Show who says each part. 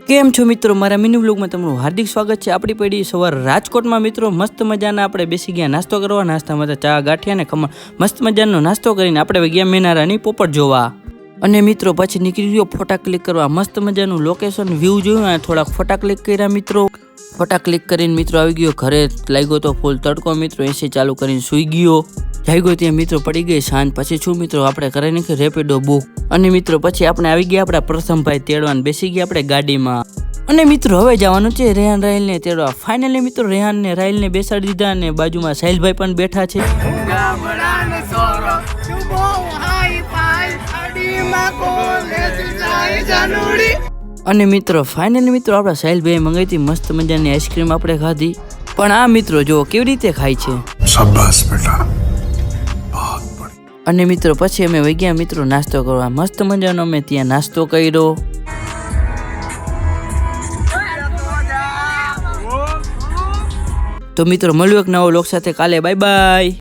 Speaker 1: કેમ છો મિત્રો, મારા મિની વ્લોગમાં તમારું હાર્દિક સ્વાગત છે। આપણી પડી સવાર રાજકોટમાં મિત્રો મસ્ત મજાના આપણે બેસી ગયા નાસ્તો કરવા। નાસ્તામાં ચા ગાંઠિયા ને ખમણ મસ્ત મજાનો નાસ્તો કરીને આપણે ગયા મેનારાની પોપટ જોવા। અને મિત્રો પછી નીકળી ગયો ફોટા ક્લિક કરવા। મસ્ત મજાનું લોકેશન વ્યૂ જોયું અને થોડાક ફોટા ક્લિક કર્યા મિત્રો। ફોટા ક્લિક કરીને મિત્રો આવી ગયો ઘરે। લાગ્યો તો ફૂલ તડકો મિત્રો, એસી ચાલુ કરીને સૂઈ ગયો। જાગ્યો ત્યાં મિત્રો પડી ગઈ સાંજ। પછી શું મિત્રો આપણે કરે નાખી રેપિડો બુક। અને મિત્રો પછી આપણે આવી ગયા આપણા પ્રથમભાઈ તેડવાને, બેસી ગયા આપણે ગાડીમાં। અને મિત્રો હવે જવાનું છે રેહાન રાહિલને તેડવા। ફાઇનલી મિત્રો રેહાનને રાહિલને બેસાડી દીધા અને બાજુમાં સાહિલભાઈ પણ બેઠા છે। અને મિત્રો ફાઇનલી મિત્રો આપણા સાહિલભાઈ મંગાવી હતી મસ્ત મજાની આઈસ્ક્રીમ આપણે ખાધી। પણ આ મિત્રો જો કેવી રીતે ખાય છે, શાબાશ બેટા। અને મિત્રો પછી અમે વહી ગયા મિત્રો નાસ્તો કરવા। મસ્ત મજાનો અમે ત્યાં નાસ્તો કર્યો। તો મિત્રો મળ્યું એક નવો લોક સાથે કાલે। Bye bye.